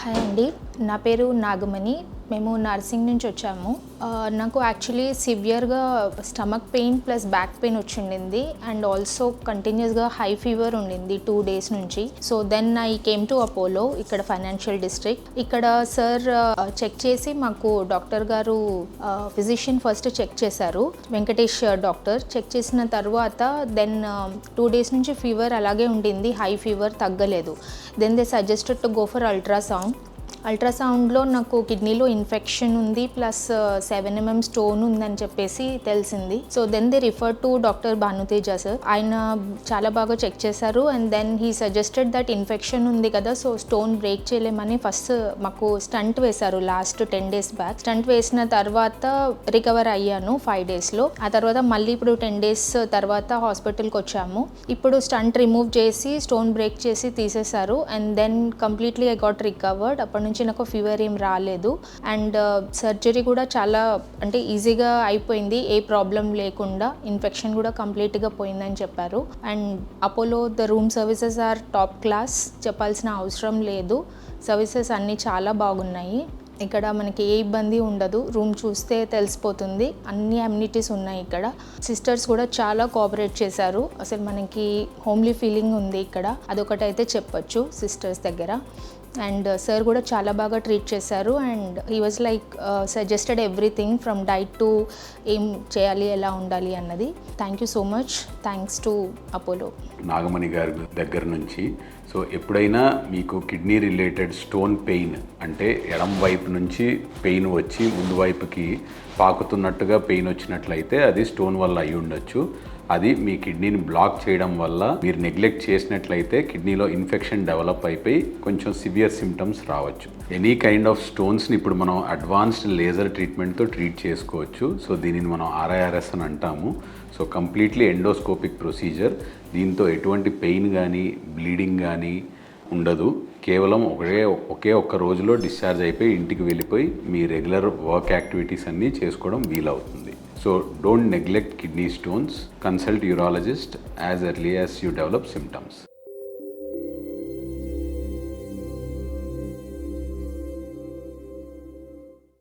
Hi అండి, నా పేరు నాగమణి. మేము నర్సింగ్ నుంచి వచ్చాము. నాకు యాక్చువల్లీ సివియర్గా stomach pain plus back pain వచ్చిండింది అండ్ ఆల్సో కంటిన్యూస్గా హై ఫీవర్ ఉండింది 2 days నుంచి. So then I came to Apollo, ఇక్కడ ఫైనాన్షియల్ డిస్ట్రిక్ట్. ఇక్కడ సార్ చెక్ చేసి మాకు డాక్టర్ గారు ఫిజిషియన్ ఫస్ట్ చెక్ చేశారు, వెంకటేష్ డాక్టర్. చెక్ చేసిన తర్వాత దెన్ 2 days నుంచి ఫీవర్ అలాగే ఉండింది, హై ఫీవర్ తగ్గలేదు. Then they suggested to go for అల్ట్రాసౌండ్లో నాకు కిడ్నీలో ఇన్ఫెక్షన్ ఉంది ప్లస్ 7 mm స్టోన్ ఉందని చెప్పేసి తెలిసింది. So then they refer to doctor Bhanuteja sir. ఆయన చాలా బాగా చెక్ చేశారు and then he suggested that infection ఉంది కదా, సో స్టోన్ బ్రేక్ చేయలేమని ఫస్ట్ మాకు స్టంట్ వేశారు లాస్ట్ 10 days బ్యాక్. స్టంట్ వేసిన తర్వాత రికవర్ అయ్యాను 5 daysలో. ఆ తర్వాత మళ్ళీ ఇప్పుడు 10 days తర్వాత హాస్పిటల్కి వచ్చాము. ఇప్పుడు స్టంట్ రిమూవ్ చేసి స్టోన్ బ్రేక్ చేసి తీసేశారు and then completely I got recovered. అప్పటి నుంచి నాకు ఫీవర్ ఏం రాలేదు అండ్ సర్జరీ కూడా చాలా అంటే ఈజీగా అయిపోయింది, ఏ ప్రాబ్లం లేకుండా. ఇన్ఫెక్షన్ కూడా కంప్లీట్గా పోయిందని చెప్పారు. And Apollo the room services are top class, చెప్పాల్సిన అవసరం లేదు. సర్వీసెస్ అన్నీ చాలా బాగున్నాయి. ఇక్కడ మనకి ఏ ఇబ్బంది ఉండదు, రూమ్ చూస్తే తెలిసిపోతుంది, అన్ని అమ్యూనిటీస్ ఉన్నాయి ఇక్కడ. సిస్టర్స్ కూడా చాలా కోఆపరేట్ చేశారు, అసలు మనకి హోమ్లీ ఫీలింగ్ ఉంది ఇక్కడ, అదొకటైతే చెప్పొచ్చు సిస్టర్స్ దగ్గర. అండ్ సార్ కూడా చాలా బాగా ట్రీట్ చేశారు and he was like suggested everything from diet to ఏం చేయాలి, ఎలా ఉండాలి అన్నది. Thank you so much, thanks to Apollo. Nagamani గారి దగ్గర నుంచి సో ఎప్పుడైనా మీకు కిడ్నీ రిలేటెడ్ స్టోన్ పెయిన్ అంటే ఎడం వైపు నుంచి పెయిన్ వచ్చి ముందు వైపుకి పాకుతున్నట్టుగా పెయిన్ వచ్చినట్లయితే అది స్టోన్ వల్ల అయి ఉండొచ్చు. అది మీ కిడ్నీని బ్లాక్ చేయడం వల్ల మీరు నెగ్లెక్ట్ చేసినట్లయితే కిడ్నీలో ఇన్ఫెక్షన్ డెవలప్ అయిపోయి కొంచెం సివియర్ సిమ్టమ్స్ రావచ్చు. ఎనీ కైండ్ ఆఫ్ స్టోన్స్ని ఇప్పుడు మనం అడ్వాన్స్డ్ లేజర్ ట్రీట్మెంట్తో ట్రీట్ చేసుకోవచ్చు. సో దీనిని మనం RIRS అని అంటాము. So completely endoscopic procedure. దీంతో ఎటువంటి పెయిన్ కానీ బ్లీడింగ్ కానీ ఉండదు. కేవలం ఒకే ఒక్క రోజులో డిశ్చార్జ్ అయిపోయి ఇంటికి వెళ్ళిపోయి మీ రెగ్యులర్ వర్క్ యాక్టివిటీస్ అన్నీ చేసుకోవడం వీలవుతుంది. So don't neglect kidney stones. Consult urologist as early as you develop symptoms.